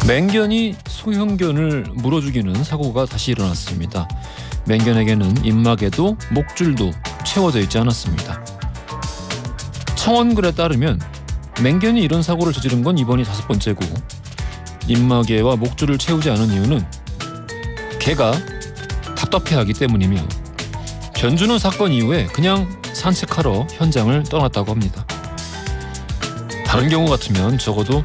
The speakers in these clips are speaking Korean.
맹견이 소형견을 물어 죽이는 사고가 다시 일어났습니다. 맹견에게는 입막에도 목줄도 채워져 있지 않았습니다. 청원글에 따르면 맹견이 이런 사고를 저지른 건 이번이 5번째고, 입마개와 목줄을 채우지 않은 이유는 개가 답답해하기 때문이며, 견주는 사건 이후에 그냥 산책하러 현장을 떠났다고 합니다. 다른 경우 같으면 적어도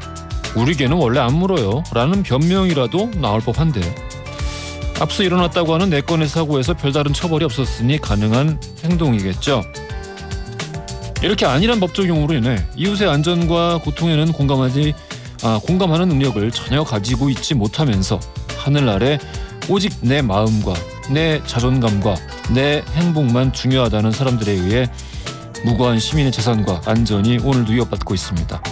우리 개는 원래 안 물어요 라는 변명이라도 나올 법한데, 앞서 일어났다고 하는 4건의 사고에서 별다른 처벌이 없었으니 가능한 행동이겠죠. 이렇게 안일한 법 적용으로 인해 이웃의 안전과 고통에는 공감하는 능력을 전혀 가지고 있지 못하면서 하늘 아래 오직 내 마음과 내 자존감과 내 행복만 중요하다는 사람들에 의해 무고한 시민의 재산과 안전이 오늘도 위협받고 있습니다.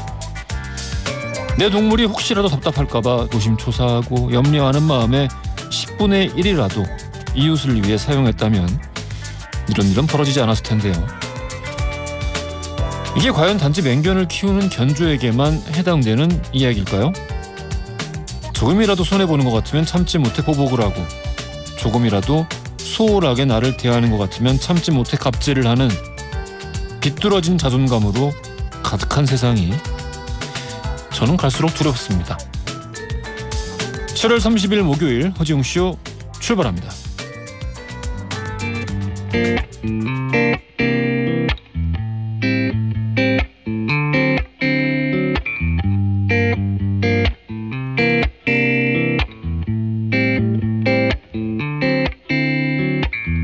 내 동물이 혹시라도 답답할까봐 노심초사하고 염려하는 마음에 10분의 1이라도 이웃을 위해 사용했다면 이런 일은 벌어지지 않았을 텐데요. 이게 과연 단지 맹견을 키우는 견주에게만 해당되는 이야기일까요? 조금이라도 손해보는 것 같으면 참지 못해 보복을 하고, 조금이라도 소홀하게 나를 대하는 것 같으면 참지 못해 갑질을 하는 비뚤어진 자존감으로 가득한 세상이 저는 갈수록 두렵습니다. 7월 30일 목요일 허지웅쇼 출발합니다.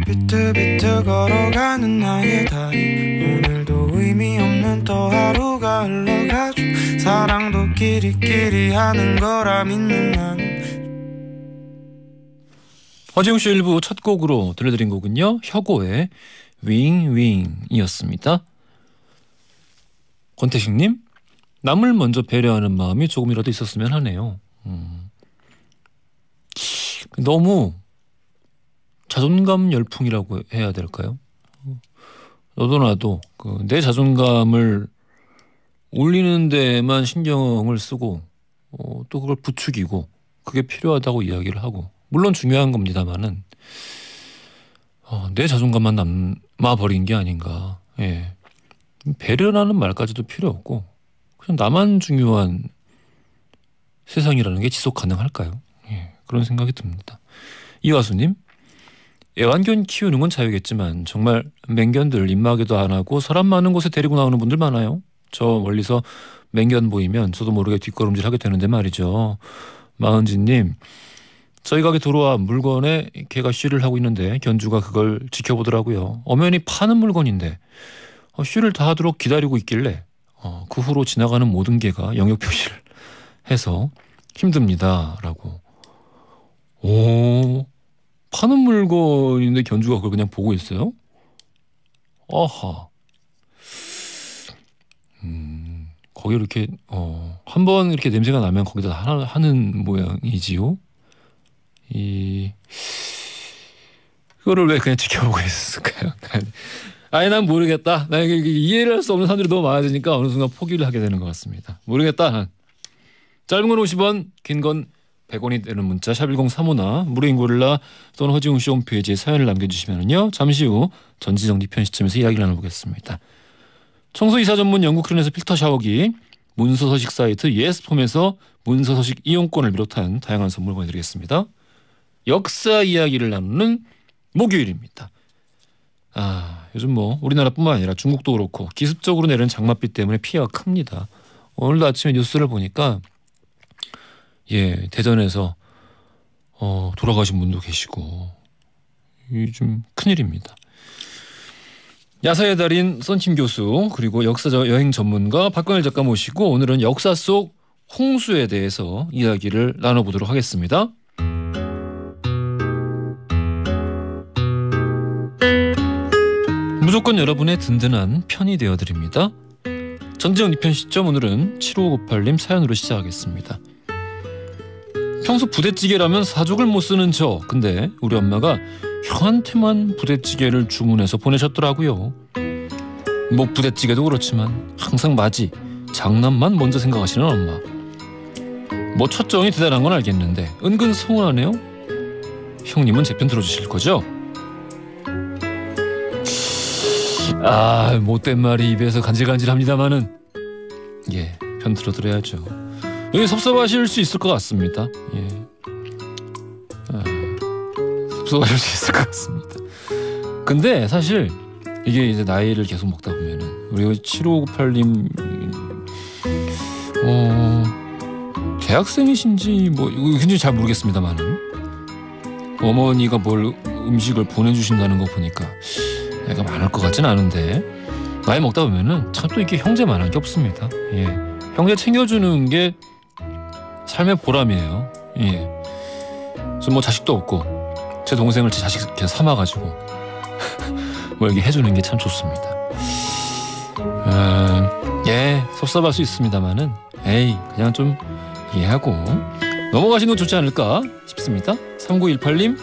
비틀비틀 걸어가는 나의 다리, 오늘도 의미 없는 또 하루가 흘러가죠. 사랑도 끼리끼리 하는 거라 믿는 나는. 허지웅쇼 1부 첫 곡으로 들려드린 곡은요, 혁오의 윙윙이었습니다. 권태식님, 남을 먼저 배려하는 마음이 조금이라도 있었으면 하네요. 너무 자존감 열풍이라고 해야 될까요? 너도 나도 내 자존감을 올리는 데만 신경을 쓰고 또 그걸 부추기고 그게 필요하다고 이야기를 하고, 물론 중요한 겁니다만은 내 자존감만 남아버린 게 아닌가. 예. 배려라는 말까지도 필요 없고 그냥 나만 중요한 세상이라는 게 지속 가능할까요? 예. 그런 생각이 듭니다. 이화수님, 애완견 키우는 건 자유겠지만 정말 맹견들 입마개도 안 하고 사람 많은 곳에 데리고 나오는 분들 많아요. 저 멀리서 맹견 보이면 저도 모르게 뒷걸음질 하게 되는데 말이죠. 마은지님, 저희 가게 들어와 물건에 개가 쉬를 하고 있는데 견주가 그걸 지켜보더라고요. 엄연히 파는 물건인데 쉬를 다 하도록 기다리고 있길래 그 후로 지나가는 모든 개가 영역 표시를 해서 힘듭니다 라고. 오, 파는 물건인데 견주가 그걸 그냥 보고 있어요? 아하. 거기 이렇게 한번 이렇게 냄새가 나면 거기다 하는 모양이지요. 그거를 왜 그냥 지켜보고 있을까요? 아니, 난 모르겠다. 나 이해를 할 수 없는 사람들이 너무 많아지니까 어느 순간 포기를 하게 되는 것 같습니다. 모르겠다. 짧은 건 50원, 긴 건 100원이 되는 문자 샵 1035나 무료인 고릴라 또는 허지웅쇼 홈페이지에 사연을 남겨주시면요, 잠시 후 전지정리 편 시점에서 이야기를 나눠보겠습니다. 청소이사 전문 영국 크린에서 필터 샤워기, 문서서식 사이트 예스폼에서 문서서식 이용권을 비롯한 다양한 선물 보내드리겠습니다. 역사 이야기를 나누는 목요일입니다. 요즘 우리나라뿐만 아니라 중국도 그렇고 기습적으로 내리는 장맛비 때문에 피해가 큽니다. 오늘도 아침에 뉴스를 보니까 대전에서 돌아가신 분도 계시고 좀 큰일입니다. 야사의 달인 썬킴 교수, 그리고 역사 여행 전문가 박광일 작가 모시고 오늘은 역사 속 홍수에 대해서 이야기를 나눠보도록 하겠습니다. 무조건 여러분의 든든한 편이 되어드립니다. 전지정리 편 시점, 오늘은 7598님 사연으로 시작하겠습니다. 평소 부대찌개라면 사족을 못 쓰는 저, 근데 우리 엄마가 형한테만 부대찌개를 주문해서 보내셨더라고요. 부대찌개도 그렇지만 항상 맞이, 장남만 먼저 생각하시는 엄마. 뭐 첫정이 대단한 건 알겠는데 은근 서운하네요. 형님은 제 편 들어주실 거죠? 아, 못된 말이 입에서 간질간질합니다마는 예, 편 들어드려야죠. 여기 섭섭하실 수 있을 것 같습니다. 예, 섭섭하실 수 있을 것 같습니다. 근데 사실 이게 이제 나이를 계속 먹다 보면은 우리 7598님 대학생이신지 뭐 이거 굉장히 잘 모르겠습니다만은 어머니가 뭘 음식을 보내주신다는 거 보니까 애가 많을 것 같진 않은데 나이 먹다 보면은 참 또 이게 형제만한 게 없습니다. 예, 형제 챙겨주는 게 삶의 보람이에요. 예, 저 뭐 자식도 없고 제 동생을 제 자식 이렇게 삼아가지고 뭐 이렇게 해주는 게 참 좋습니다. 예, 섭섭할 수 있습니다만은 에이 그냥 좀 이해하고 넘어가시는 건 좋지 않을까 싶습니다. 3918님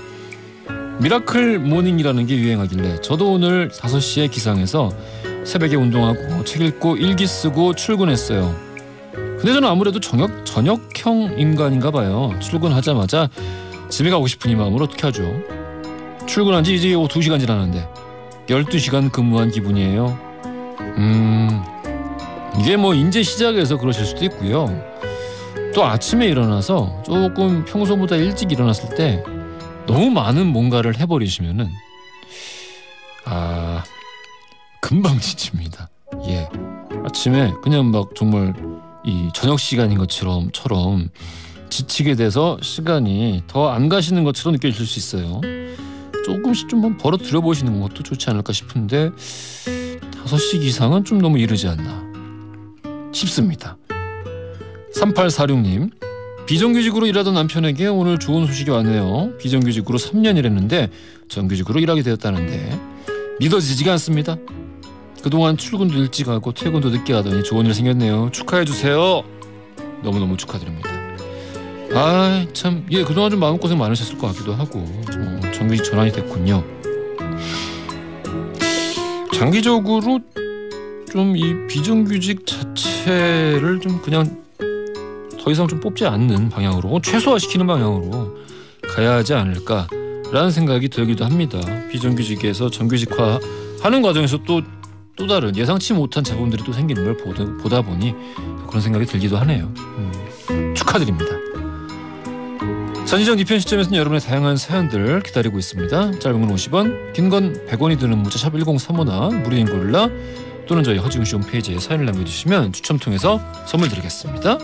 미라클 모닝이라는 게 유행하길래 저도 오늘 5시에 기상해서 새벽에 운동하고 책 읽고 일기 쓰고 출근했어요. 근데 저는 아무래도 저녁형 인간인가 봐요. 출근하자마자 집에 가고 싶은 이 마음을 어떻게 하죠? 출근한 지 이제 2시간 지났는데 12시간 근무한 기분이에요. 이게 뭐 인제 시작해서 그러실 수도 있고요. 또 아침에 일어나서 조금 평소보다 일찍 일어났을 때 너무 많은 뭔가를 해버리시면은 금방 지칩니다. 예, 아침에 그냥 막 정말 이 저녁 시간인 것처럼 지치게 돼서 시간이 더 안 가시는 것처럼 느껴질 수 있어요. 조금씩 좀 벌어들여 보시는 것도 좋지 않을까 싶은데 5시 기상은 좀 너무 이르지 않나 싶습니다. 3846님 비정규직으로 일하던 남편에게 오늘 좋은 소식이 왔네요. 비정규직으로 3년 일했는데 정규직으로 일하게 되었다는데 믿어지지가 않습니다. 그동안 출근도 일찍 하고 퇴근도 늦게 하더니 좋은 일 생겼네요. 축하해주세요. 너무너무 축하드립니다. 참, 예, 그동안 좀 마음고생 많으셨을 것 같기도 하고 정규직 전환이 됐군요. 장기적으로 좀 이 비정규직 자체를 좀 그냥 더 이상 좀 뽑지 않는 방향으로 최소화시키는 방향으로 가야 하지 않을까라는 생각이 들기도 합니다. 비정규직에서 정규직화하는 과정에서 또 다른 예상치 못한 자본들이 또 생기는 걸 보다 보니 그런 생각이 들기도 하네요. 축하드립니다. 선지정 뒤편 시점에서는 여러분의 다양한 사연들 기다리고 있습니다. 짧은 건 50원, 긴 건 100원이 드는 문자 샵 1035나 무료인 골라 또는 저희 허지웅씨 홈페이지에 사연을 남겨주시면 추첨 통해서 선물 드리겠습니다.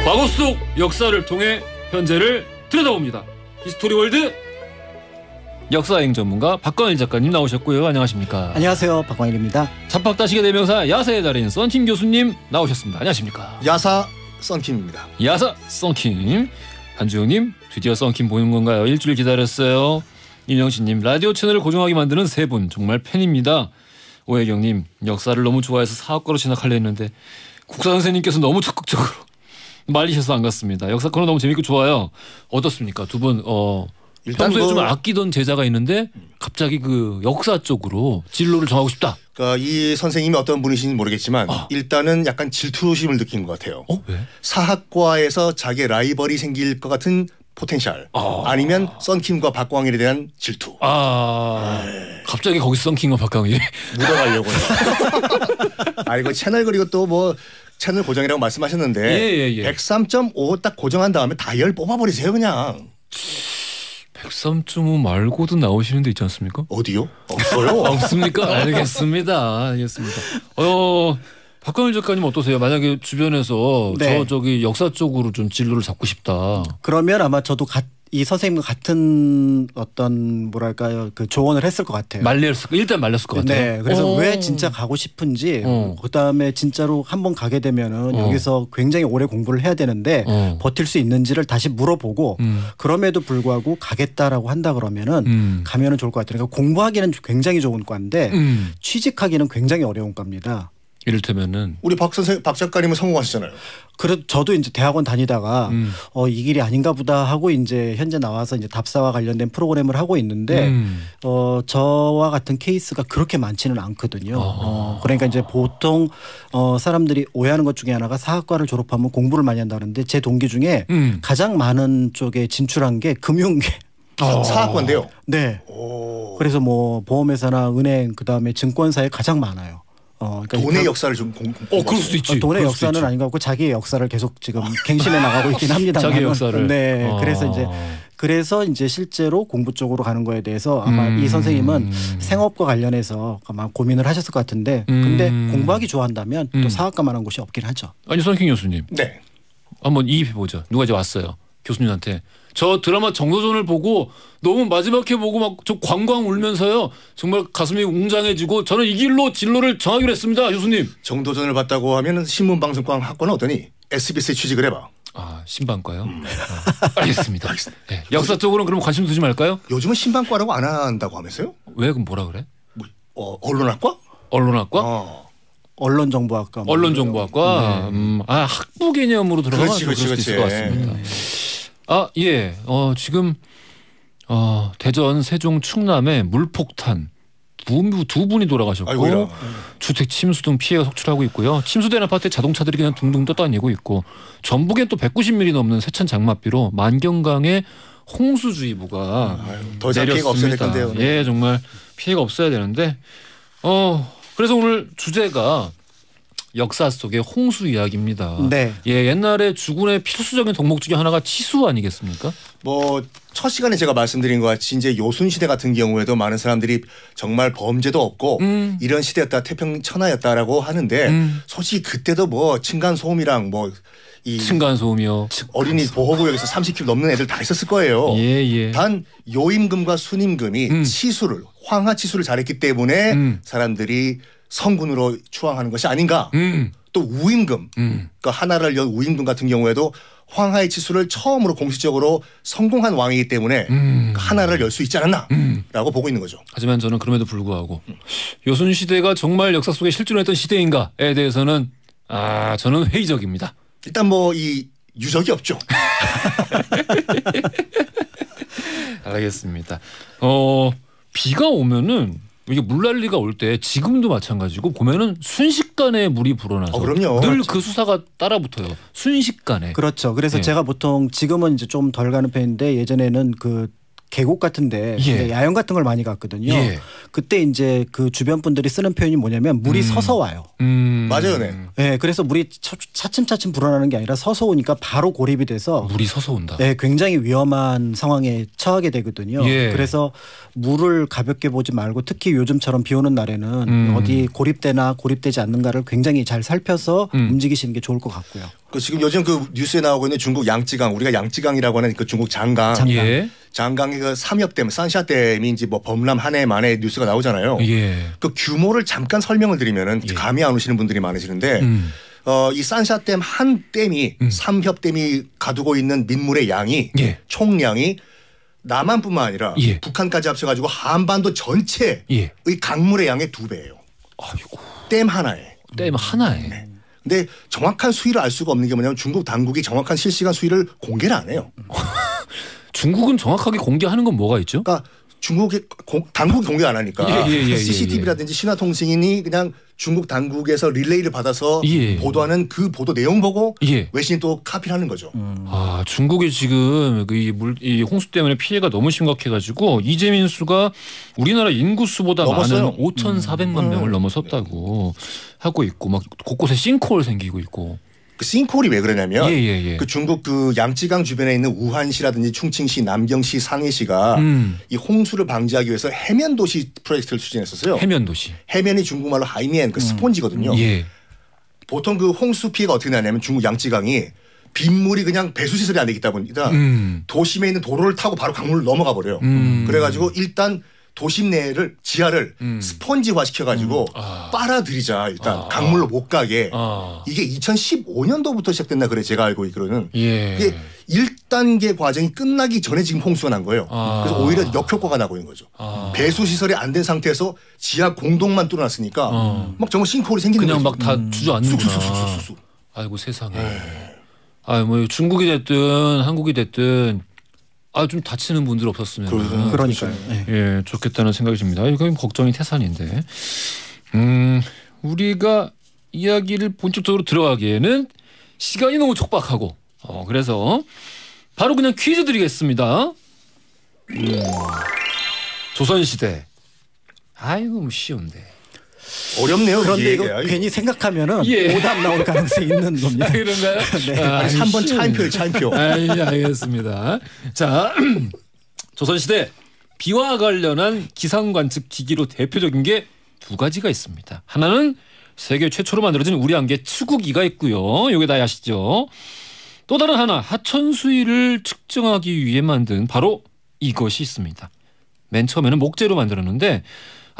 과거 속 역사를 통해 현재를 들여다봅니다. 히스토리월드 역사여행 전문가 박광일 작가님 나오셨고요. 안녕하십니까? 안녕하세요. 박광일입니다. 잡박다식의 대명사 야사의 달인 썬킴 교수님 나오셨습니다. 안녕하십니까? 야사 썬킴입니다. 야사 썬킴. 한주영님 드디어 썬킴 보는 건가요? 일주일 기다렸어요. 임영신님 라디오 채널을 고정하게 만드는 세 분 정말 팬입니다. 오혜경님 역사를 너무 좋아해서 사학과로 진학하려 했는데 국사 선생님께서 너무 적극적으로 말리셔서 안 갔습니다. 역사 코너 너무 재밌고 좋아요. 어떻습니까? 두 분 평소에 좀 아끼던 제자가 있는데 갑자기 그 역사 쪽으로 진로를 정하고 싶다. 그러니까 이 선생님이 어떤 분이신지 모르겠지만 일단은 약간 질투심을 느낀 것 같아요. 왜? 사학과에서 자기 라이벌이 생길 것 같은 포텐셜 아니면 썬킴과 박광일에 대한 질투. 갑자기 거기 썬킴과 박광일이 묻어가려고 해요. 이거 채널 그리고 또 뭐 채널 고정이라고 말씀하셨는데 103.5 딱 고정한 다음에 다이얼 뽑아버리세요 그냥. 103.5 말고도 나오시는 데 있지 않습니까? 어디요? 없어요. 없습니까? 알겠습니다. 박광일 작가님 어떠세요? 만약에 주변에서 저기 역사 쪽으로 좀 진로를 잡고 싶다. 그러면 아마 저도 이 선생님과 같은 어떤 뭐랄까요 그 조언을 했을 것 같아요. 일단 말렸을 것 같아요. 네, 그래서 왜 진짜 가고 싶은지 그다음에 진짜로 한번 가게 되면은 여기서 굉장히 오래 공부를 해야 되는데 버틸 수 있는지를 다시 물어보고 그럼에도 불구하고 가겠다라고 한다 그러면은 가면은 좋을 것 같아요. 그러니까 공부하기는 굉장히 좋은 과인데 취직하기는 굉장히 어려운 과입니다. 이를테면은 우리 박 작가님은 성공하셨잖아요. 그래 저도 이제 대학원 다니다가 이 길이 아닌가 보다 하고 이제 현재 나와서 이제 답사와 관련된 프로그램을 하고 있는데 저와 같은 케이스가 그렇게 많지는 않거든요. 그러니까 이제 보통 사람들이 오해하는 것 중에 하나가 사학과를 졸업하면 공부를 많이 한다는데 제 동기 중에 가장 많은 쪽에 진출한 게 금융계. 사학과인데요. 네. 그래서 뭐 보험회사나 은행 그다음에 증권사에 가장 많아요. 그러니까 돈의 역사를 좀 그럴 수도 있지. 돈의 역사는 아닌 것 같고 자기의 역사를 계속 지금 갱신해 나가고 있긴 합니다. 자기 역사를. 네. 그래서 이제 실제로 공부 쪽으로 가는 거에 대해서 아마 이 선생님은 생업과 관련해서 아마 고민을 하셨을 것 같은데 근데 공부하기 좋아한다면 또 사학과만한 곳이 없긴 하죠. 아니 손학규 교수님. 네. 한번 이입해 보죠. 누가 이제 왔어요. 교수님한테. 저 드라마 정도전을 보고 너무 마지막에 보고 막 저 광광 울면서요. 정말 가슴이 웅장해지고 저는 이 길로 진로를 정하기로 했습니다. 교수님. 정도전을 봤다고 하면 신문방송과 학과는 어떠니? SBS에 취직을 해봐. 신방과요? 알겠습니다. 네. 역사 쪽으로는 그럼 관심 두지 말까요? 요즘은 신방과라고 안 한다고 하면서요? 왜 그럼 뭐라 그래? 언론학과? 언론학과? 언론정보학과. 언론정보학과. 네. 학부 개념으로 들어가면 그럴 수도 있을 것 같습니다. 예. 지금 대전, 세종, 충남에 물폭탄 두 분이 돌아가셨고 아이고야. 주택 침수 등 피해가 속출하고 있고요. 침수된 아파트에 자동차들이 그냥 둥둥 떠다니고 있고 전북엔 또 190mm 넘는 세찬 장맛비로 만경강에 홍수주의보가 더 이상 피해가 없어야 될 건데요. 예, 정말 피해가 없어야 되는데 그래서 오늘 주제가 역사 속의 홍수 이야기입니다. 네. 예, 옛날에 주군의 필수적인 덕목 중에 하나가 치수 아니겠습니까? 첫 시간에 제가 말씀드린 것 같이 이제 요순 시대 같은 경우에도 많은 사람들이 정말 범죄도 없고 이런 시대였다, 태평 천하였다라고 하는데 솔직히 그때도 층간 소음이랑 층간 소음이요. 어린이 보호구역에서 30km 넘는 애들 다 있었을 거예요. 예. 단 요임금과 순임금이 치수를 황하 치수를 잘했기 때문에 사람들이 성군으로 추앙하는 것이 아닌가. 또 우임금, 그러니까 하나를 연 우임금 같은 경우에도 황하의 치수를 처음으로 공식적으로 성공한 왕이기 때문에 하나를 열 수 있지 않았나라고 보고 있는 거죠. 하지만 저는 그럼에도 불구하고 요순 시대가 정말 역사 속에 실존했던 시대인가에 대해서는 저는 회의적입니다. 일단 이 유적이 없죠. 알겠습니다. 비가 오면은 이게 물난리가 올 때 지금도 마찬가지고 보면은 순식간에 물이 불어나서 그럼요. 늘 그 수사가 따라붙어요. 순식간에. 그렇죠. 그래서 제가 보통 지금은 이제 좀 덜 가는 편인데 예전에는 계곡 같은데 야영 같은 걸 많이 갔거든요. 그때 이제 그 주변 분들이 쓰는 표현이 뭐냐면 물이 서서 와요. 맞아요, 네. 네, 그래서 물이 차츰차츰 불어나는 게 아니라 서서 오니까 바로 고립이 돼서 물이 서서 온다. 네, 굉장히 위험한 상황에 처하게 되거든요. 그래서 물을 가볍게 보지 말고 특히 요즘처럼 비 오는 날에는 어디 고립되나 고립되지 않는가를 굉장히 잘 살펴서 움직이시는 게 좋을 것 같고요. 지금 요즘 뉴스에 나오고 있는 중국 양쯔강, 우리가 양쯔강이라고 하는 그 중국 장강. 장강의 그 삼엽댐, 산샤댐이 이제 범람 한 해 만에 뉴스가 나오잖아요. 그 규모를 잠깐 설명을 드리면은 감이 안 오시는 분들이 많으시는데 이 산샤댐 한 댐이 삼협댐이 가두고 있는 민물의 양이 총량이 남한뿐만 아니라 북한까지 합쳐가지고 한반도 전체의 강물의 양의 2배예요. 아이고. 댐 하나에. 댐 하나에. 네. 근데 정확한 수위를 알 수가 없는 게 뭐냐면 중국 당국이 정확한 실시간 수위를 공개를 안 해요. 중국은 정확하게 공개하는 건 뭐가 있죠? 그러니까 중국이 당국이 공개 안 하니까 CCTV라든지 신화통신이 그냥 중국 당국에서 릴레이를 받아서 보도하는 그 보도 내용 보고 외신이 또 카피를 하는 거죠. 중국이 지금 이 홍수 때문에 피해가 너무 심각해가지고 이재민 수가 우리나라 인구 수보다 넘었어요. 많은 5,400만 명을 넘어섰다고 하고 있고 막 곳곳에 싱크홀 생기고 있고. 그 싱크홀이 왜 그러냐면 그 중국 그 양쯔강 주변에 있는 우한시라든지 충칭시, 남경시, 상해시가 이 홍수를 방지하기 위해서 해면 도시 프로젝트를 추진했었어요. 해면 도시. 해면이 중국말로 하이면 그 스폰지거든요. 보통 그 홍수 피해가 어떻게 나냐면 중국 양쯔강이 빗물이 그냥 배수 시설이 안 되기 때문이다. 도심에 있는 도로를 타고 바로 강물로 넘어가 버려요. 그래가지고 일단 도심 내를 지하를 스펀지화 시켜가지고 빨아들이자 일단 강물로 못 가게 이게 2015년도부터 시작됐나 그래 제가 알고 있기로는 이게 1단계 과정이 끝나기 전에 지금 홍수가 난 거예요. 그래서 오히려 역효과가 나고 있는 거죠. 배수 시설이 안 된 상태에서 지하 공동만 뚫어놨으니까 막 정말 싱크홀이 생기는 그냥 거죠. 막 다 주저앉는구나. 쑥쑥쑥쑥쑥. 아이고 세상에. 뭐 중국이 됐든 한국이 됐든 좀 다치는 분들 없었으면 그러니까요. 예, 좋겠다는 생각이 듭니다. 이거 걱정이 태산인데. 우리가 이야기를 본격적으로 들어가기에는 시간이 너무 촉박하고 그래서 바로 그냥 퀴즈 드리겠습니다. 조선시대. 아이고 뭐 쉬운데. 어렵네요. 그런데 이거 괜히 생각하면은 오답 나올 가능성이 있는 겁니다. 그런가요? 네. 3번 차인표. 알겠습니다. 자, 조선시대 비와 관련한 기상 관측 기기로 대표적인 게 두 가지가 있습니다. 하나는 세계 최초로 만들어진 우량계 치구기가 있고요. 이게 다 아시죠? 또 다른 하나 하천 수위를 측정하기 위해 만든 바로 이것이 있습니다. 맨 처음에는 목재로 만들었는데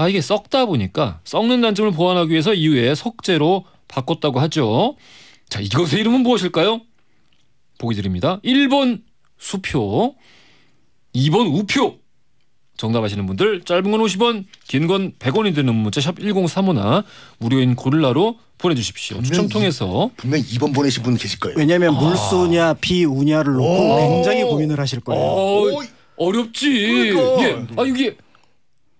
이게 썩다 보니까 썩는 단점을 보완하기 위해서 이후에 석재로 바꿨다고 하죠. 자, 이것의 이름은 무엇일까요? 보기 드립니다. 1번 수표, 2번 우표. 정답 아시는 분들 짧은 건 50원, 긴 건 100원이 드는 문자 샵 1035나 무료인 고릴라로 보내주십시오. 추첨 통해서 분명히 2번 보내신 분 계실 거예요. 왜냐하면 물수냐 비우냐를 놓고 굉장히 고민을 하실 거예요. 어렵지. 그러니까. 이게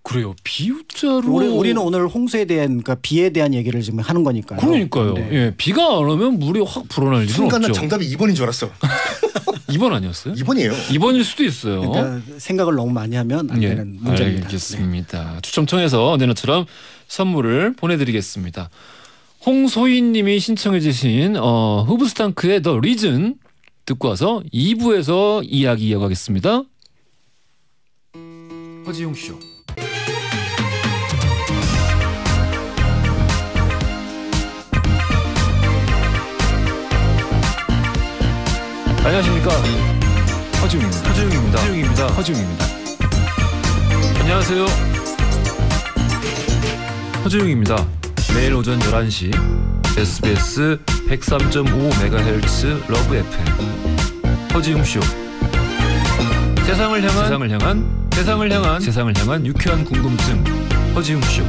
그래요. 비우자로 우리는 오늘 홍수에 대한 그러니까 비에 대한 얘기를 지금 하는 거니까요. 그러니까요. 네. 예, 비가 안 오면 물이 확 불어날 일은 순간 없죠. 정답이 2번인 줄 알았어. 2번 아니었어요? 2번이에요. 2번일 수도 있어요. 그러니까 생각을 너무 많이 하면 안 되는 문제입니다. 알겠습니다. 네. 추첨 통해서 언제나처럼 선물을 보내드리겠습니다. 홍소희 님이 신청해 주신 후브스탕크의 The Reason 듣고 와서 2부에서 이야기 이어가겠습니다. 허지용 쇼. 안녕하십니까. 허지웅입니다. 안녕하세요. 허지웅입니다. 매일 오전 11시 SBS 103.5MHz 러브 FM 허지웅쇼. 세상을 향한 유쾌한 궁금증 허지웅쇼.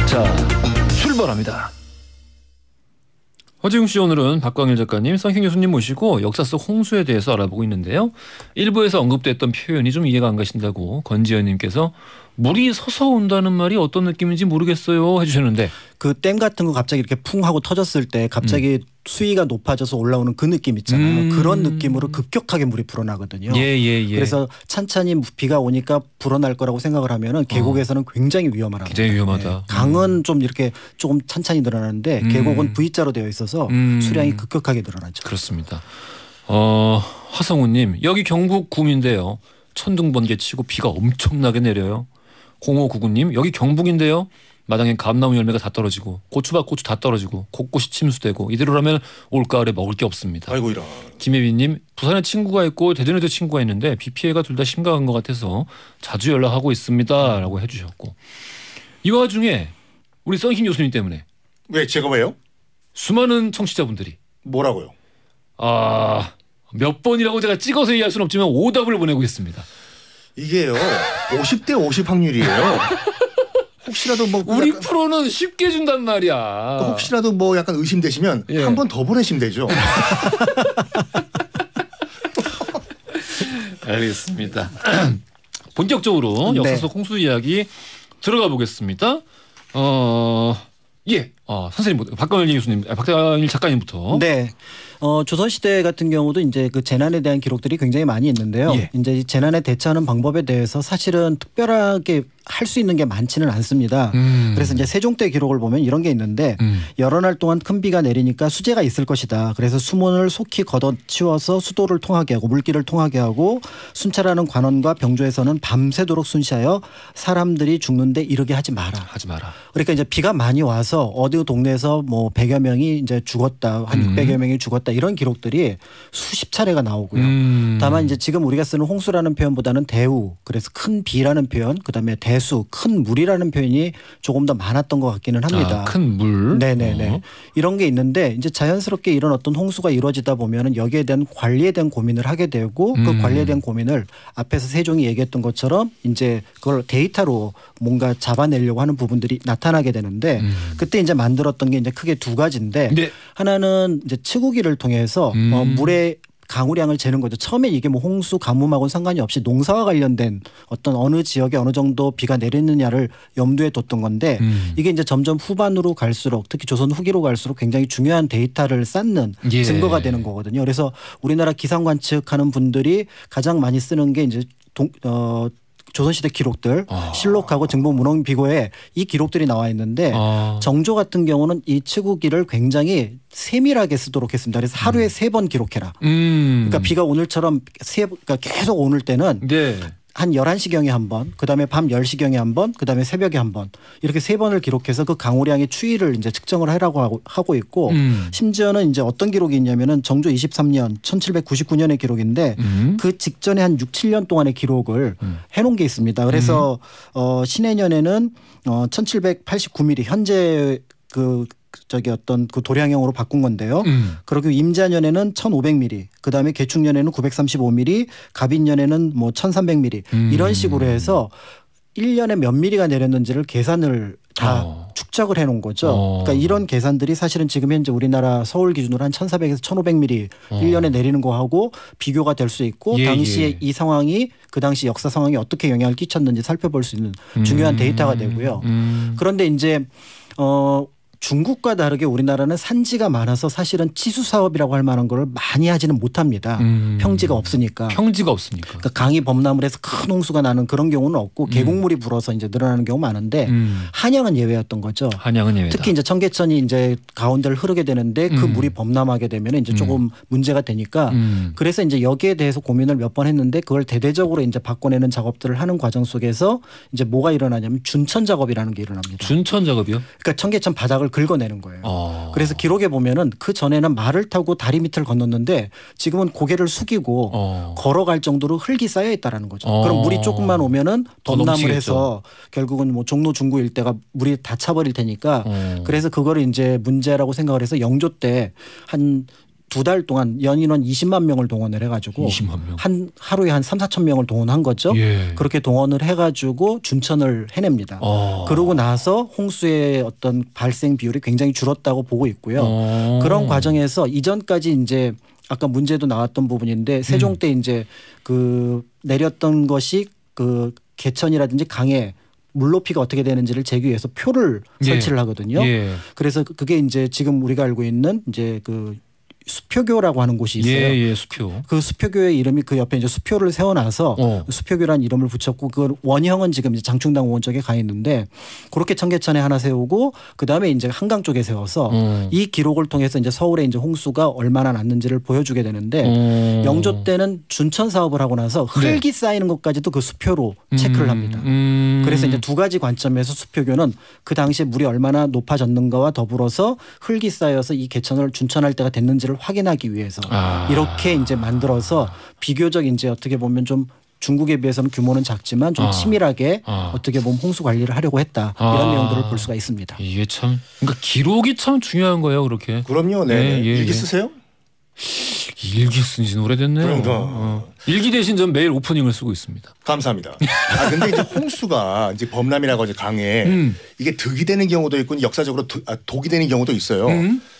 자, 출발합니다. 허지웅 씨, 오늘은 박광일 작가님, 썬킹 교수님 모시고 역사 속 홍수에 대해서 알아보고 있는데요. 일부에서 언급됐던 표현이 좀 이해가 안 가신다고 권지현 님께서 물이 서서 온다는 말이 어떤 느낌인지 모르겠어요 해주셨는데, 그 댐 같은 거 갑자기 이렇게 풍 하고 터졌을 때 갑자기 수위가 높아져서 올라오는 그 느낌 있잖아요. 그런 느낌으로 급격하게 물이 불어나거든요. 그래서 찬찬히 비가 오니까 불어날 거라고 생각을 하면은 계곡에서는 굉장히 위험하다. 굉장히 위험하다. 네. 강은 좀 이렇게 조금 찬찬히 늘어나는데 계곡은 V자로 되어 있어서 수량이 급격하게 늘어나죠. 그렇습니다. 화성우님, 여기 경북 구민데요. 천둥번개 치고 비가 엄청나게 내려요. 0599님, 여기 경북인데요. 마당엔 감나무 열매가 다 떨어지고 고추밭 고추 다 떨어지고 곳곳이 침수되고 이대로라면 올가을에 먹을 게 없습니다. 아이고 이런. 김혜빈님, 부산에 친구가 있고 대전에도 친구가 있는데 비 피해가 둘 다 심각한 것 같아서 자주 연락하고 있습니다 라고 해주셨고, 이 와중에 우리 썬킹 교수님 때문에 왜 제가 왜요? 수많은 청취자분들이 뭐라고요? 몇 번이라고 제가 찍어서 얘기할 수는 없지만 오답을 보내고 있습니다. 이게요 50대 50 확률이에요. 혹시라도 뭐 우리 프로는 쉽게 준단 말이야. 혹시라도 뭐 약간 의심되시면 한 번 더 보내시면 되죠. 알겠습니다. 본격적으로 역사 속 홍수 이야기 들어가 보겠습니다. 선생님, 박광일 교수님, 박광일 작가님부터. 네. 조선시대 같은 경우도 이제 그 재난에 대한 기록들이 굉장히 많이 있는데요. 이제 이 재난에 대처하는 방법에 대해서 사실은 특별하게 할 수 있는 게 많지는 않습니다. 그래서 이제 세종 때 기록을 보면 이런 게 있는데 여러 날 동안 큰 비가 내리니까 수재가 있을 것이다. 그래서 수문을 속히 걷어치워서 수도를 통하게 하고 물길을 통하게 하고 순찰하는 관원과 병조에서는 밤새도록 순시하여 사람들이 죽는데 이르게 하지 마라. 그러니까 이제 비가 많이 와서 어디 동네에서 뭐 100여 명이 이제 죽었다. 한 600여 명이 죽었다. 이런 기록들이 수십 차례가 나오고요. 다만 이제 지금 우리가 쓰는 홍수라는 표현보다는 대우, 그래서 큰 비라는 표현, 그다음에 대수, 큰 물이라는 표현이 조금 더 많았던 것 같기는 합니다. 큰 물. 네네네. 이런 게 있는데 이제 자연스럽게 이런 어떤 홍수가 이루어지다 보면은 여기에 대한 관리에 대한 고민을 하게 되고 그 관리에 대한 고민을 앞에서 세종이 얘기했던 것처럼 이제 그걸 데이터로 뭔가 잡아내려고 하는 부분들이 나타나게 되는데 그때 이제 만들었던 게 이제 크게 두 가지인데 네. 하나는 이제 치구기를 통해서 물의 강우량을 재는 거죠. 처음에 이게 뭐 홍수 가뭄하고는 상관이 없이 농사와 관련된 어떤 어느 지역에 어느 정도 비가 내리느냐를 염두에 뒀던 건데 이게 이제 점점 후반으로 갈수록 특히 조선 후기로 갈수록 굉장히 중요한 데이터를 쌓는 예. 증거가 되는 거거든요. 그래서 우리나라 기상 관측하는 분들이 가장 많이 쓰는 게 이제 조선시대 기록들 실록하고 증보 문헌비고에 이 기록들이 나와 있는데 정조 같은 경우는 이 치구기를 굉장히 세밀하게 쓰도록 했습니다. 그래서 하루에 3번 기록해라. 그러니까 비가 오늘처럼 그러니까 계속 오늘 때는 네. 한 11시경에 한 번, 그다음에 밤 10시경에 한 번, 그다음에 새벽에 한 번 이렇게 3번을 기록해서 그 강우량의 추이를 이제 측정을 하라고 하고 있고 심지어는 이제 어떤 기록이 있냐면은 정조 23년 1799년의 기록인데 그 직전에 한 6, 7년 동안의 기록을 해놓은 게 있습니다. 그래서 신해년에는 1789mm 현재 어떤 그 도량형으로 바꾼 건데요. 그리고 임자년에는 1500mm, 그 다음에 개축년에는 935mm, 갑인년에는 뭐 1300mm 이런 식으로 해서 1년에 몇 미리가 내렸는지를 계산을 다 축적을 해놓은 거죠. 그러니까 이런 계산들이 사실은 지금 현재 우리나라 서울 기준으로 한 1400에서 1500mm 1년에 내리는 거하고 비교가 될 수 있고 당시에 이 상황이 그 당시 역사 상황이 어떻게 영향을 끼쳤는지 살펴볼 수 있는 중요한 데이터가 되고요. 그런데 이제 중국과 다르게 우리나라는 산지가 많아서 사실은 치수 사업이라고 할 만한 걸 많이 하지는 못합니다. 평지가 없으니까. 그러니까 강이 범람을 해서 큰 홍수가 나는 그런 경우는 없고 계곡물이 불어서 이제 늘어나는 경우 많은데 한양은 예외였던 거죠. 한양은 예외다. 특히 이제 청계천이 이제 가운데를 흐르게 되는데 그 물이 범람하게 되면 이제 조금 문제가 되니까 그래서 이제 여기에 대해서 고민을 몇 번 했는데 그걸 대대적으로 이제 바꿔내는 작업들을 하는 과정 속에서 이제 뭐가 일어나냐면 준천 작업이라는 게 일어납니다. 준천 작업이요? 그러니까 청계천 바닥을 긁어내는 거예요. 그래서 기록에 보면은 그 전에는 말을 타고 다리 밑을 건넜는데 지금은 고개를 숙이고 걸어갈 정도로 흙이 쌓여 있다라는 거죠. 그럼 물이 조금만 오면은 범람을 해서 결국은 뭐 종로 중구 일대가 물이 다 차버릴 테니까 그래서 그거를 이제 문제라고 생각을 해서 영조 때 한 2달 동안 연인원 20만 명을 동원을 해가지고 20만 명. 하루에 한 3, 4천 명을 동원한 거죠. 예. 그렇게 동원을 해가지고 준천을 해냅니다. 그러고 나서 홍수의 어떤 발생 비율이 굉장히 줄었다고 보고 있고요. 그런 과정에서 이전까지 이제 아까 문제도 나왔던 부분인데 세종 때 이제 그 내렸던 것이 그 개천이라든지 강에 물높이가 어떻게 되는지를 재기 위해서 표를 설치를 하거든요. 예. 그래서 그게 이제 지금 우리가 알고 있는 이제 그 수표교라고 하는 곳이 있어요. 예, 수표. 그 수표교의 이름이 그 옆에 이제 수표를 세워놔서 수표교라는 이름을 붙였고 그 원형은 지금 이제 장충당 오원 쪽에 가 있는데 그렇게 청계천에 하나 세우고 그 다음에 이제 한강 쪽에 세워서 이 기록을 통해서 이제 서울에 이제 홍수가 얼마나 났는지를 보여주게 되는데 영조 때는 준천 사업을 하고 나서 흙이 쌓이는 것까지도 그 수표로 체크를 합니다. 그래서 이제 두 가지 관점에서 수표교는 그 당시에 물이 얼마나 높아졌는가와 더불어서 흙이 쌓여서 이 개천을 준천할 때가 됐는지를 확인하기 위해서 이렇게 이제 만들어서 비교적 이제 어떻게 보면 좀 중국에 비해서는 규모는 작지만 좀 치밀하게 어떻게 보면 홍수 관리를 하려고 했다 이런 내용들을 볼 수가 있습니다. 이게 참 그러니까 기록이 참 중요한 거예요, 그렇게. 그럼요, 네. 일기 쓰세요? 일기 쓴 지는 오래됐네요. 그러니까. 일기 대신 전 매일 오프닝을 쓰고 있습니다. 감사합니다. 근데 이제 홍수가 이제 범람이라고 이제 강에 이게 득이 되는 경우도 있고 역사적으로 독이 되는 경우도 있어요.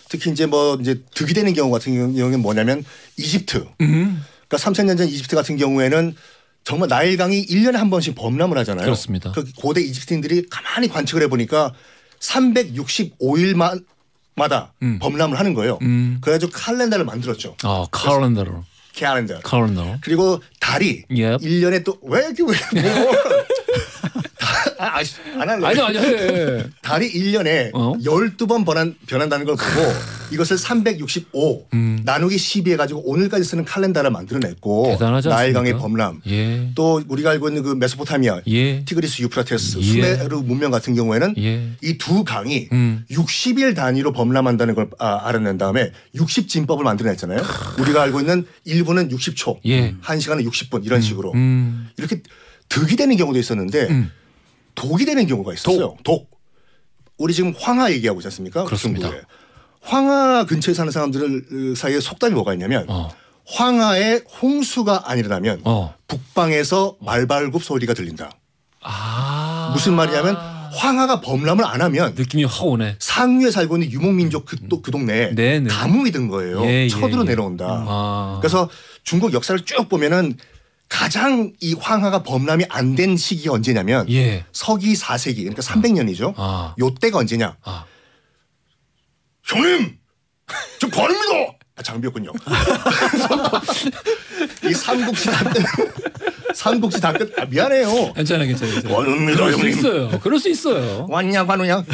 특히 이제 뭐 이제 득이 되는 경우 같은 경우는 뭐냐면 이집트. 그러니까 3,000년 전 이집트 같은 경우에는 정말 나일강이 1년에 한 번씩 범람을 하잖아요. 그렇습니다. 그 고대 이집트인들이 가만히 관측을 해보니까 365일만 마다 범람을 하는 거예요. 그래가지고 칼렌더를 만들었죠. 칼렌더로. 그리고 달이 1년에 또 왜 이렇게 안 할래. 아니요. 달이 1년에 12번 변한다는 걸 보고 이것을 365 나누기 12 해가지고 오늘까지 쓰는 칼렌더를 만들어냈고 대단하지 않습니까? 나일강의 범람 예. 또 우리가 알고 있는 그 메소포타미아 티그리스 유프라테스 수메르 문명 같은 경우에는 이 두 강이 60일 단위로 범람한다는 걸 알아낸 다음에 60진법을 만들어냈잖아요. 우리가 알고 있는 1분은 60초 1시간은 60분 이런 식으로 이렇게 득이 되는 경우도 있었는데 독이 되는 경우가 있었어요. 독. 우리 지금 황하 얘기하고 있지 않습니까? 그렇습니다. 중국에. 황하 근처에 사는 사람들 사이에 속담이 뭐가 있냐면 황하에 홍수가 안 일어나면 북방에서 말발굽 소리가 들린다. 무슨 말이냐면 황하가 범람을 안 하면 느낌이 확 오네. 상류에 살고 있는 유목민족 그 동네에 가뭄이 든 거예요. 쳐들어 내려온다. 그래서 중국 역사를 쭉 보면은 가장 이 황하가 범람이 안 된 시기가 언제냐면 서기 4세기 그러니까 300년이죠. 요때가 언제냐. 형님 저 관입니다. 장비였군요. 이 삼국지 다 끝. 미안해요. 괜찮아요. 관입니다. 그럴 수 있어요. 그럴 수 있어요. 왔냐 관우냐.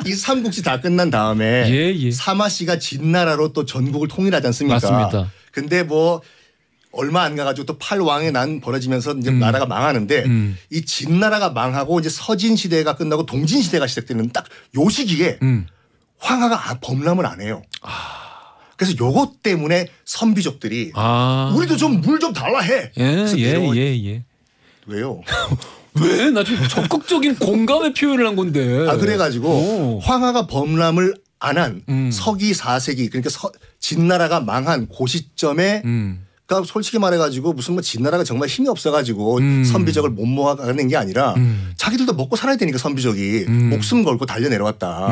이 삼국지 다 끝난 다음에 사마씨가 진나라로 또 전국을 통일하지 않습니까? 맞습니다. 근데 뭐 얼마 안 가가지고 또 팔왕의 난 벌어지면서 이제 나라가 망하는데 이 진나라가 망하고 이제 서진 시대가 끝나고 동진 시대가 시작되는 딱 요 시기에 황하가 범람을 안 해요. 그래서 요것 때문에 선비족들이 우리도 좀 물 좀 달라 해. 왜요? 왜? 나 좀 적극적인 공감의 표현을 한 건데. 그래가지고 황하가 범람을 안 한 서기 4세기 그러니까 진나라가 망한 그 시점에 그러니까 솔직히 말해가지고 무슨 뭐 진나라가 정말 힘이 없어가지고 선비족을 못 모아가는 게 아니라 자기들도 먹고 살아야 되니까 선비족이 목숨 걸고 달려 내려왔다.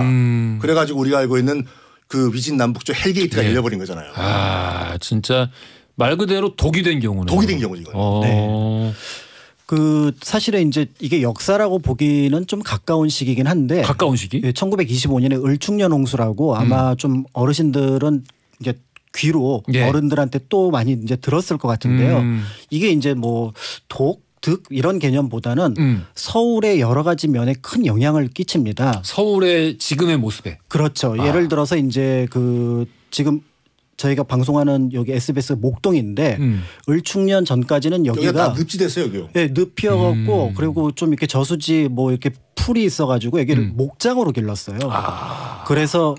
그래가지고 우리가 알고 있는 그 위진 남북조 헬게이트가 열려버린 거잖아요. 진짜 말 그대로 독이 된 경우는. 독이 된 경우죠. 이거는. 그 사실은 이제 이게 역사라고 보기는 좀 가까운 시기긴 한데. 가까운 시기? 1925년에 을충년 홍수라고 아마 좀 어르신들은 이제 귀로 어른들한테 또 많이 이제 들었을 것 같은데요. 이게 이제 뭐 독, 득 이런 개념보다는 서울의 여러 가지 면에 큰 영향을 끼칩니다. 서울의 지금의 모습에. 그렇죠. 예를 들어서 이제 그 지금 저희가 방송하는 여기 SBS 목동인데 을충년 전까지는 여기가 다 늪지대였어요, 여기요. 네, 늪이어갖고 그리고 좀 이렇게 저수지 뭐 이렇게 풀이 있어가지고 여기를 목장으로 길렀어요. 그래서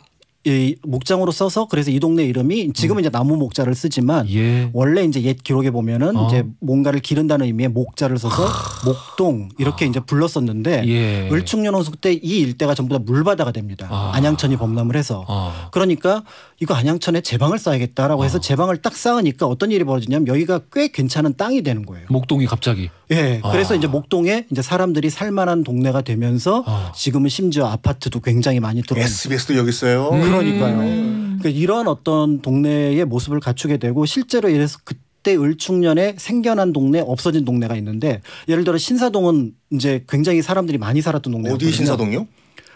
이 목장으로 써서 그래서 이 동네 이름이 지금은 이제 나무 목자를 쓰지만 원래 이제 옛 기록에 보면은 이제 뭔가를 기른다는 의미의 목자를 써서 목동 이렇게 이제 불렀었는데 을충년 홍수 때 이 일대가 전부 다 물바다가 됩니다. 안양천이 범람을 해서 그러니까 이거 안양천에 제방을 쌓아야겠다라고 해서 제방을 딱 쌓으니까 어떤 일이 벌어지냐면 여기가 꽤 괜찮은 땅이 되는 거예요. 목동이 갑자기. 그래서 이제 목동에 이제 사람들이 살만한 동네가 되면서 지금은 심지어 아파트도 굉장히 많이 들어오고 SBS도 여기 있어요. 그러니까요. 그러니까 이런 어떤 동네의 모습을 갖추게 되고 실제로 이래서 그때 을충년에 생겨난 동네 없어진 동네가 있는데 예를 들어 신사동은 이제 굉장히 사람들이 많이 살았던 동네예요. 어디 신사동이요?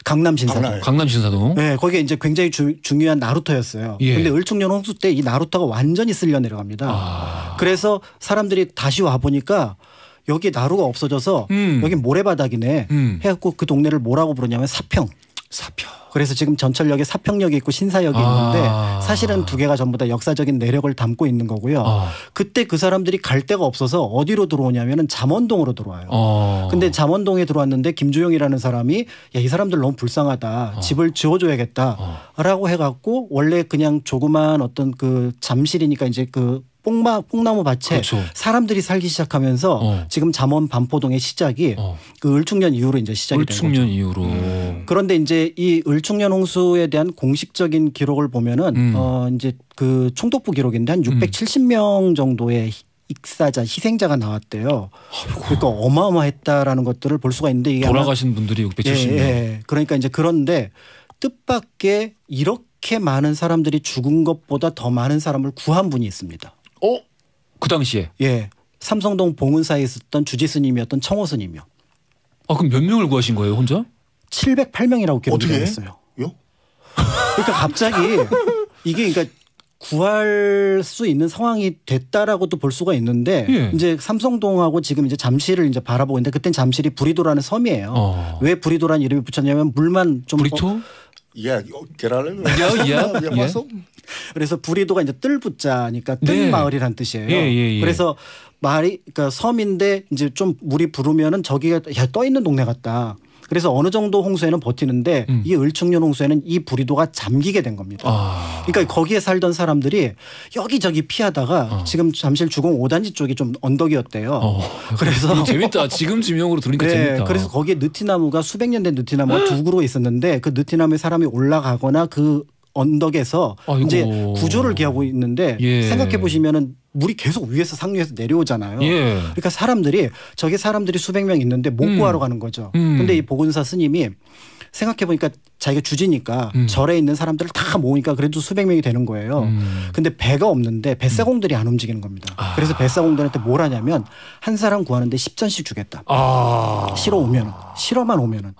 강남 신사동. 강남 신사동. 네, 거기에 이제 굉장히 중요한 나루터였어요. 그런데 을충년 홍수 때 이 나루터가 완전히 쓸려 내려갑니다. 그래서 사람들이 다시 와 보니까 여기 나루가 없어져서 여기 모래바닥이네 해갖고 그 동네를 뭐라고 부르냐면 사평. 그래서 지금 전철역에 사평역이 있고 신사역이 있는데 사실은 두 개가 전부 다 역사적인 내력을 담고 있는 거고요. 그때 그 사람들이 갈 데가 없어서 어디로 들어오냐면은 잠원동으로 들어와요. 근데 잠원동에 들어왔는데 김주용이라는 사람이 야, 이 사람들 너무 불쌍하다. 집을 지어줘야겠다라고 해갖고 원래 그냥 조그만 어떤 그 잠실이니까 이제 그 뽕나무 밭에 사람들이 살기 시작하면서 지금 잠원 반포동의 시작이 그 을충년 이후로 이제 시작이 된 거죠. 을충년 이후로. 그런데 이제 이 을충년 홍수에 대한 공식적인 기록을 보면은 이제 그 총독부 기록인데 한 670명 정도의 익사자, 희생자가 나왔대요. 그러니까 어마어마했다라는 것들을 볼 수가 있는데 이게 돌아가신 분들이 670명. 그러니까 이제 그런데 뜻밖의 이렇게 많은 사람들이 죽은 것보다 더 많은 사람을 구한 분이 있습니다. 그 당시에? 삼성동 봉은사에 있었던 주지스님이었던 청호스님이요. 그럼 몇 명을 구하신 거예요, 혼자? 708명이라고 기록이 되어 있어요. 그러니까 갑자기 이게 그러니까 구할 수 있는 상황이 됐다라고도 볼 수가 있는데 예. 이제 삼성동하고 지금 이제 잠실을 이제 바라보고 있는데 그땐 잠실이 부리도라는 섬이에요. 왜 부리도라는 이름이 붙였냐면 물만 좀 부리토? 예, 계란을 그래서 부리도가 이제 뜰부자니까 뜬 네. 마을이란 뜻이에요. 예. 그래서 말이 그러니까 섬인데 이제 좀 물이 부르면은 저기가 떠 있는 동네 같다. 그래서 어느 정도 홍수에는 버티는데 이 을충년 홍수에는 이 부리도가 잠기게 된 겁니다. 그러니까 거기에 살던 사람들이 여기저기 피하다가 지금 잠실 주공 5단지 쪽이 좀 언덕이었대요. 그래서 재밌다. 지금 지명으로 들으니까 네, 재밌다. 그래서 거기에 느티나무가 수백 년 된 느티나무가 두 그루 있었는데 그 느티나무에 사람이 올라가거나 그 언덕에서 아이고. 이제 구조를 기하고 있는데 예. 생각해 보시면은 물이 계속 위에서 상류에서 내려오잖아요. 예. 그러니까 저기 사람들이 수백 명 있는데 못 구하러 가는 거죠. 근데 이 보건사 스님이 생각해 보니까 자기가 주지니까 절에 있는 사람들을 다 모으니까 그래도 수백 명이 되는 거예요. 근데 배가 없는데 뱃사공들이 안 움직이는 겁니다. 그래서 뱃사공들한테 뭘 하냐면 한 사람 구하는데 10전씩 주겠다. 실어만 오면은.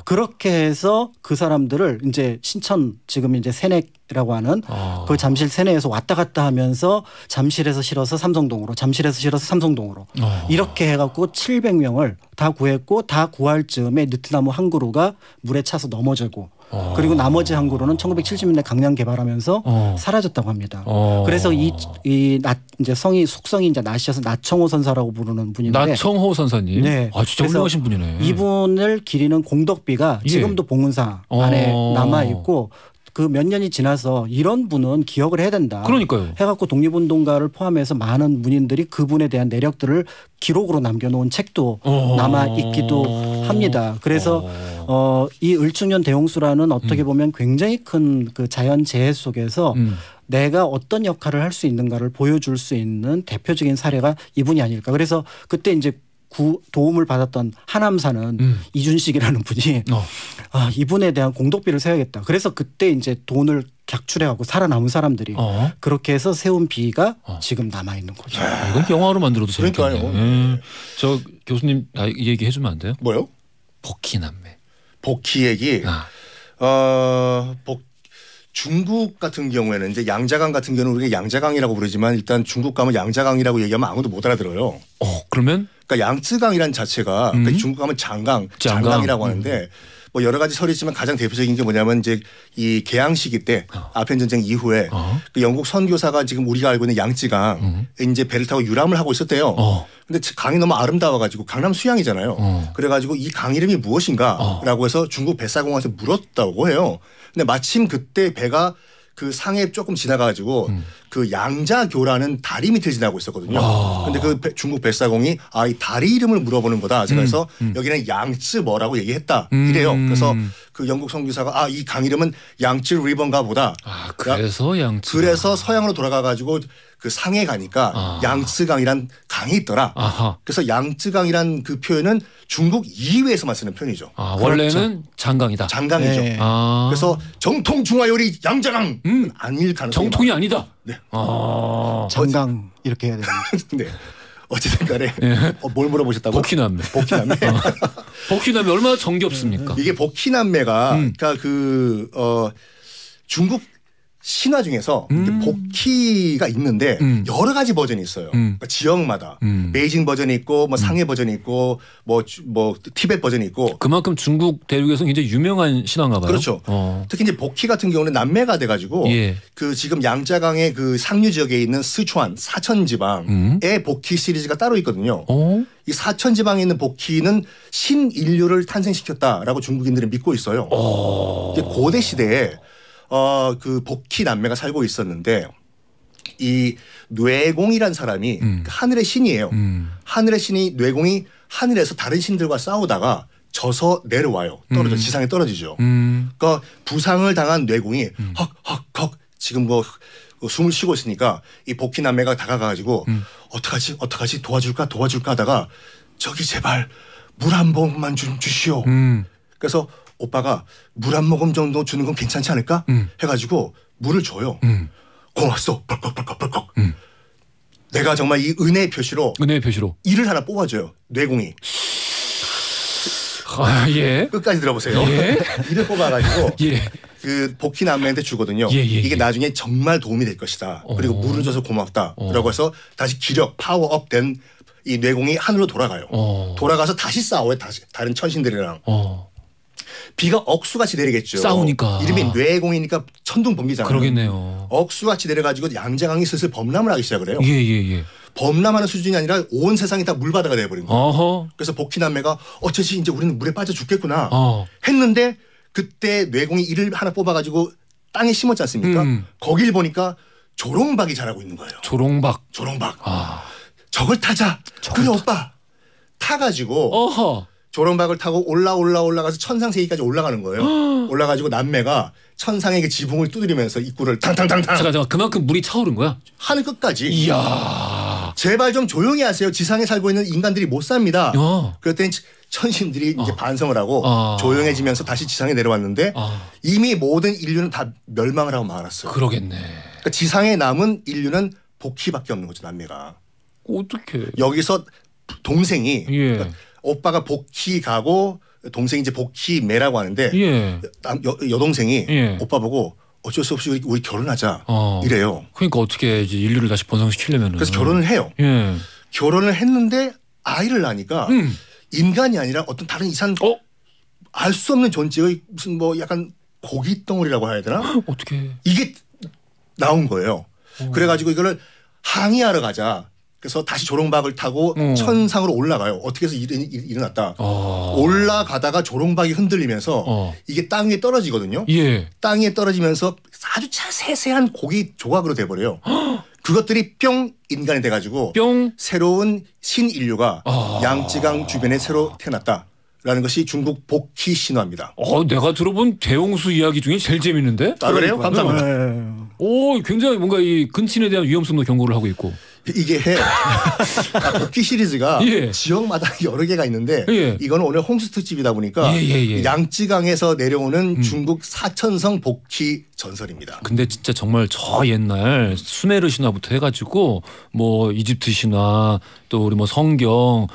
그렇게 해서 그 사람들을 이제 신천 지금 이제 세넥이라고 하는 그 잠실 세내에서 왔다 갔다 하면서 잠실에서 실어서 삼성동으로 잠실에서 실어서 삼성동으로 이렇게 해갖고 700명을 다 구했고 다 구할 즈음에 느티나무 한 그루가 물에 차서 넘어지고 그리고 나머지 한 그루는 1970년대 강남 개발하면서 사라졌다고 합니다. 그래서 이제 속성이 이제 낫이어서 나청호 선사라고 부르는 분인데 나청호 선사님. 네. 진짜 훌륭하신 분이네. 이분을 기리는 공덕비가 지금도 봉은사 안에 남아 있고. 그 몇 년이 지나서 이런 분은 기억을 해야 된다. 그러니까요. 해갖고 독립운동가를 포함해서 많은 문인들이 그분에 대한 내력들을 기록으로 남겨놓은 책도 남아 있기도 합니다. 그래서 이 을충년 대홍수라는 어떻게 보면 굉장히 큰 그 자연 재해 속에서 내가 어떤 역할을 할 수 있는가를 보여줄 수 있는 대표적인 사례가 이분이 아닐까. 그래서 그때 이제 도움을 받았던 하남사는 이준식이라는 분이 이분에 대한 공덕비를 세워야겠다. 그래서 그때 이제 돈을 객출해갖고 살아남은 사람들이 그렇게 해서 세운 비가 지금 남아있는 거죠. 이건 영화로 만들어도 재밌겠네요. 그러니까요. 저 교수님 얘기해 주면 안 돼요? 뭐요? 복희남매. 복희 얘기. 중국 같은 경우에는 이제 양자강 같은 경우는 우리가 양자강이라고 부르지만 일단 중국 가면 양자강이라고 얘기하면 아무도 못 알아들어요. 그러면? 그러니까 양쯔강이라는 자체가 그러니까 중국 가면 장강이라고 하는데 뭐 여러 가지 설이 있지만 가장 대표적인 게 뭐냐면 이제 이 개항 시기 때 아편 전쟁 이후에 그 영국 선교사가 지금 우리가 알고 있는 양쯔강 이제 배를 타고 유람을 하고 있었대요. 근데 강이 너무 아름다워가지고 강남 수양이잖아요. 그래가지고 이 강 이름이 무엇인가라고 해서 중국 뱃사공한테 물었다고 해요. 근데 마침 그때 배가 그 상해 조금 지나가지고 그 양자교라는 다리 밑에 지나고 있었거든요. 근데 그 중국 뱃사공이 이 다리 이름을 물어보는 거다. 그래서 여기는 양쯔 뭐라고 얘기했다. 이래요. 그래서 그 영국 선교사가 이 강 이름은 양쯔 리버인가 보다. 그래서 양쯔. 그래서 서양으로 돌아가가지고 그 상해 가니까 양쯔강이란 강이 있더라. 그래서 양쯔강이란 그 표현은 중국 이외에서만 쓰는 표현이죠. 원래는 장강이다. 장강이죠. 네. 그래서 정통 중화요리 양자강 아닐 가능성이 정통이 아니다. 네. 장강 이렇게 해야 됩니다. 네. 어쨌든 간에 뭘 물어보셨다고? 복희남매. 복희남매. 복희남매 얼마나 정겹습니까? 이게 복희남매가 그러니까 중국 신화 중에서 복희가 있는데 여러 가지 버전이 있어요. 그러니까 지역마다 베이징 버전이 있고 뭐 상해 버전이 있고 뭐 티벳 버전이 있고 그만큼 중국 대륙에서 굉장히 유명한 신화인가 봐요. 그렇죠. 특히 이제 복희 같은 경우는 남매가 돼가지고 그 지금 양자강의 그 상류 지역에 있는 스촨 사천 지방의 복희 시리즈가 따로 있거든요. 이 사천 지방에 있는 복희는 신인류를 탄생시켰다라고 중국인들은 믿고 있어요. 이게 고대 시대에 그 복희 남매가 살고 있었는데 이 뇌공이란 사람이 하늘의 신이에요. 하늘의 신이 뇌공이 하늘에서 다른 신들과 싸우다가 져서 내려와요. 지상에 떨어지죠. 그러니까 부상을 당한 뇌공이 헉헉헉 지금 뭐 숨을 쉬고 있으니까 이 복희 남매가 다가가가지고 어떡하지 도와줄까 하다가 저기 제발 물 한 모금만 좀 주시오. 그래서 오빠가 물 한 모금 정도 주는 건 괜찮지 않을까? 해가지고 물을 줘요. 고맙소. 벌컥. 내가 정말 이 은혜의 표시로 이를 하나 뽑아줘요. 뇌공이. 예. 끝까지 들어보세요. 예. 이를 뽑아가지고 그 복희 남매한테 주거든요. 이게 나중에 정말 도움이 될 것이다. 그리고 물을 줘서 고맙다라고 해서 다시 기력 파워업 된 이 뇌공이 하늘로 돌아가요. 돌아가서 다시 싸워요. 다시 다른 천신들이랑. 비가 억수같이 내리겠죠. 싸우니까. 이름이 뇌공이니까 천둥번개잖아요. 그러겠네요. 억수같이 내려가지고 양재강이 슬슬 범람을 하기 시작을 해요. 예. 범람하는 수준이 아니라 온 세상이 다 물바다가 돼버린 거예요. 그래서 복희 남매가 어쩌지 이제 우리는 물에 빠져 죽겠구나 했는데 그때 뇌공이 이를 하나 뽑아가지고 땅에 심었지 않습니까? 거길 보니까 조롱박이 자라고 있는 거예요. 조롱박. 저걸 타자. 그래 오빠. 타가지고 조롱박을 타고 올라가서 천상세계까지 올라가는 거예요. 올라가지고 남매가 천상의 그 지붕을 두드리면서 입구를 탕탕탕탕. 잠깐 그만큼 물이 차오른 거야? 하늘 끝까지. 이야. 제발 좀 조용히 하세요. 지상에 살고 있는 인간들이 못 삽니다. 그랬더니 천신들이 이제 반성을 하고 조용해지면서 다시 지상에 내려왔는데 이미 모든 인류는 다 멸망을 하고 말았어요. 그러겠네. 그러니까 지상에 남은 인류는 복희밖에 없는 거죠. 남매가. 어떻게? 여기서 동생이 그러니까 오빠가 복희 가고 동생이 이제 복희 매라고 하는데 여동생이 오빠 보고 어쩔 수 없이 우리 결혼하자 이래요. 그러니까 어떻게 이제 인류를 다시 번성시키려면 그래서 결혼을 해요. 결혼을 했는데 아이를 낳으니까 인간이 아니라 어떤 다른 이상 알 수 없는 존재의 무슨 뭐 약간 고기 덩어리라고 해야 되나? 어떻게 이게 나온 거예요. 그래가지고 이거를 항의하러 가자. 그래서 다시 조롱박을 타고 천상으로 올라가요. 어떻게 해서 일어났다. 올라가다가 조롱박이 흔들리면서 이게 땅 위에 떨어지거든요. 땅 위에 떨어지면서 아주 세세한 고기 조각으로 돼버려요. 그것들이 뿅 인간이 돼가지고 뿅 새로운 신인류가 양쯔강 주변에 새로 태어났다. 라는 것이 중국 복희 신화입니다. 내가 들어본 대홍수 이야기 중에 제일 재밌는데? 그래요? 감사합니다. 굉장히 뭔가 이 근친에 대한 위험성도 경고를 하고 있고. 이게 복희 시리즈가 지역마다 여러 개가 있는데 이거는 오늘 홍수 특집이다 보니까 양쯔강에서 내려오는 중국 사천성 복희 전설입니다. 근데 진짜 정말 저 옛날 수메르 신화부터 해가지고 뭐 이집트 신화 또 우리 뭐 성경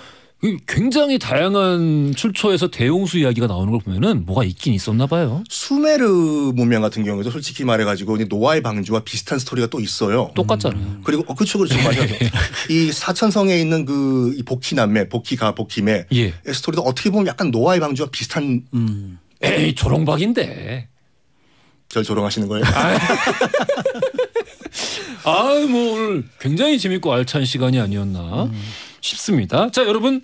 굉장히 다양한 출처에서 대홍수 이야기가 나오는 걸 보면은 뭐가 있긴 있었나 봐요. 수메르 문명 같은 경우도 솔직히 말해가지고 노아의 방주와 비슷한 스토리가 또 있어요. 똑같잖아요. 그리고 그렇죠 맞아요. 이 사천성에 있는 이 복희 남매, 복희가, 복희매 스토리도 어떻게 보면 약간 노아의 방주와 비슷한. 에이 조롱박인데. 절 조롱하시는 거예요? 뭐 오늘 굉장히 재밌고 알찬 시간이 아니었나 싶습니다. 자 여러분.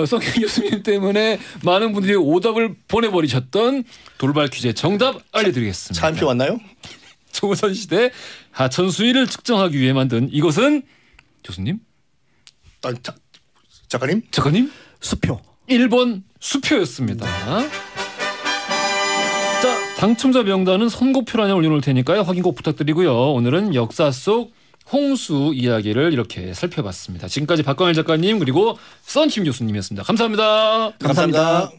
성경 교수님 때문에 많은 분들이 오답을 보내버리셨던 돌발 퀴즈의 정답 알려드리겠습니다. 차인표 왔나요? 조선시대 하천 수위를 측정하기 위해 만든 이것은 교수님? 작가님? 수표. 1번 수표였습니다. 자 당첨자 명단은 선고표란에 올려놓을 테니까요. 확인 꼭 부탁드리고요. 오늘은 역사 속 홍수 이야기를 이렇게 살펴봤습니다. 지금까지 박광일 작가님 그리고 썬킴 교수님이었습니다. 감사합니다. 감사합니다.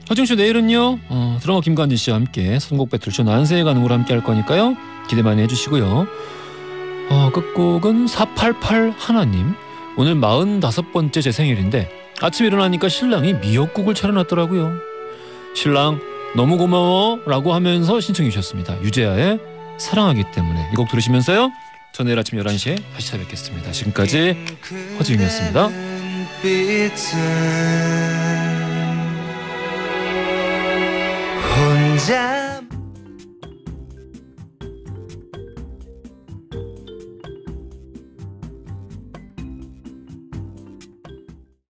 허중쇼 내일은요. 드러머 김관진 씨와 함께 선곡 배틀쇼 난세의 가능으로 함께 할 거니까요. 기대 많이 해주시고요. 끝곡은 488 하나님. 오늘 45번째 제 생일인데 아침에 일어나니까 신랑이 미역국을 차려놨더라고요. 신랑 너무 고마워 라고 하면서 신청해 주셨습니다. 유재하의 사랑하기 때문에 이 곡 들으시면서요. 저 내일 아침 11시에 다시 찾아뵙겠습니다. 지금까지 허지웅이었습니다. 혼자